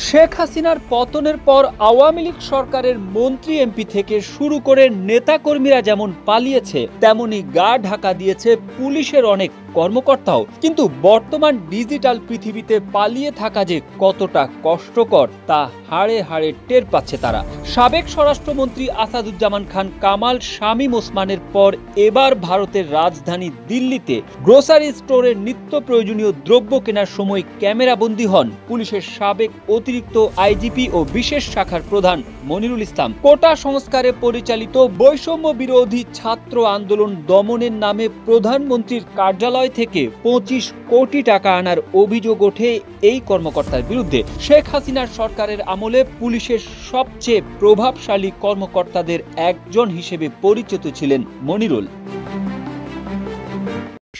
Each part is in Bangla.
শেখ হাসিনার পতনের পর আওয়ামী লীগ সরকারের মন্ত্রী এমপি থেকে শুরু করে নেতাকর্মীরা যেমন পালিয়েছে, তেমনি গা ঢাকা দিয়েছে পুলিশের অনেক কর্মকর্তাও। কিন্তু বর্তমান ডিজিটাল পৃথিবীতে পালিয়ে থাকা যে কতটা কষ্টকর তা হাড়ে হাড়ে টের পাচ্ছে তারা। সাবেক স্বরাষ্ট্রমন্ত্রী আসাদুজ্জামান খান কামাল, শামীম ওসমানের পর এবার ভারতের রাজধানী দিল্লিতে গ্রোসারি স্টোরের নিত্য প্রয়োজনীয় দ্রব্য কেনার সময় ক্যামেরাবন্দী হন পুলিশের সাবেক অতিরিক্ত আইজিপি ও বিশেষ শাখার প্রধান মনিরুল ইসলাম। কোটা সংস্কারে পরিচালিত বৈষম্য বিরোধী ছাত্র আন্দোলন দমনের নামে প্রধানমন্ত্রীর কার্যালয় থেকে 25 কোটি টাকা আনার অভিযোগ ওঠে এই কর্মকর্তার বিরুদ্ধে। শেখ হাসিনার সরকারের আমলে পুলিশের সবচেয়ে প্রভাবশালী কর্মকর্তাদের একজন হিসেবে পরিচিত ছিলেন মনিরুল।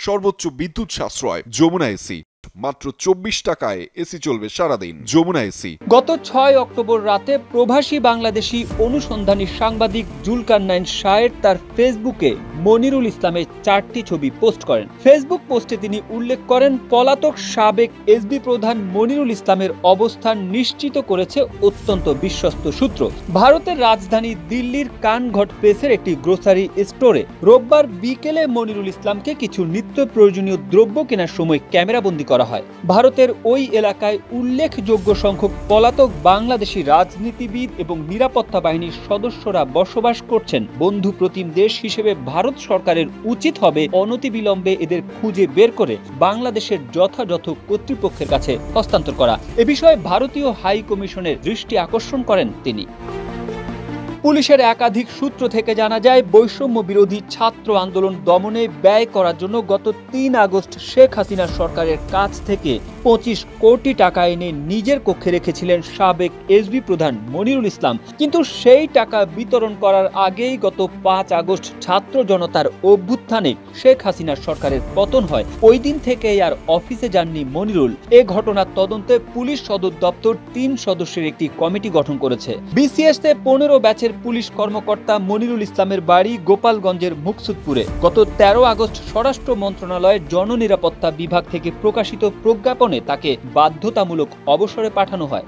সর্বোচ্চ বিদ্যুৎ সাশ্রয় যমুনা এসি, মাত্র 24 টাকায় এসি চলবে সারাদিন। যমুনা এসি। গত 6 অক্টোবর রাতে প্রবাসী বাংলাদেশি অনুসন্ধানী সাংবাদিক জুলকারনাইন শায়ের তার ফেসবুকে মনিরুল ইসলামের 4টি ছবি পোস্ট করেন। ফেসবুক পোস্টে তিনি উল্লেখ করেন, পলাতক সাবেক এসবি প্রধান মনিরুল ইসলামের অবস্থান নিশ্চিত করেছে অত্যন্ত বিশ্বস্ত সূত্র। ভারতের রাজধানী দিল্লির কানঘট প্লেসের একটি গ্রোসারি স্টোরে রোববার বিকেলে মনিরুল ইসলামকে কিছু নিত্য প্রয়োজনীয় দ্রব্য কেনার সময় ক্যামেরাবন্দী করা হয়। ভারতের ওই এলাকায় উল্লেখযোগ্য সংখ্যক পলাতক বাংলাদেশি রাজনীতিবিদ এবং নিরাপত্তা বাহিনীর সদস্যরা বসবাস করছেন। বন্ধু প্রতিম দেশ হিসেবে ভারত সরকারের উচিত হবে অনতিবিলম্বে এদের খুঁজে বের করে বাংলাদেশের যথাযথ কর্তৃপক্ষের কাছে হস্তান্তর করা। এ বিষয়ে ভারতীয় হাই কমিশনের দৃষ্টি আকর্ষণ করেন তিনি। পুলিশের একাধিক সূত্র থেকে জানা যায়, বৈষম্য বিরোধী ছাত্র আন্দোলন দমনে ব্যয় করার জন্য গত 3 আগস্ট শেখ হাসিনার সরকারের কাছ থেকে 25 কোটি টাকা এনে নিজের কক্ষে রেখেছিলেন সাবেক এসবি প্রধান মনিরুল ইসলাম। কিন্তু সেই টাকা বিতরণ করার আগেই গত 5 আগস্ট ছাত্র জনতার অভ্যুত্থানে শেখ হাসিনার সরকারের পতন হয়। ওই দিন থেকেই আর অফিসে যাননি মনিরুল। এ ঘটনার তদন্তে পুলিশ সদর দপ্তর 3 সদস্যের একটি কমিটি গঠন করেছে। বিসিএস-এ 15 ব্যাচের পুলিশ কর্মকর্তা মনিরুল ইসলামের বাড়ি গোপালগঞ্জের মুকসুদপুরে। গত 13 আগস্ট স্বরাষ্ট্র মন্ত্রণালয়ের জননিরাপত্তা বিভাগ থেকে প্রকাশিত প্রজ্ঞাপনে তাকে বাধ্যতামূলক অবসরে পাঠানো হয়।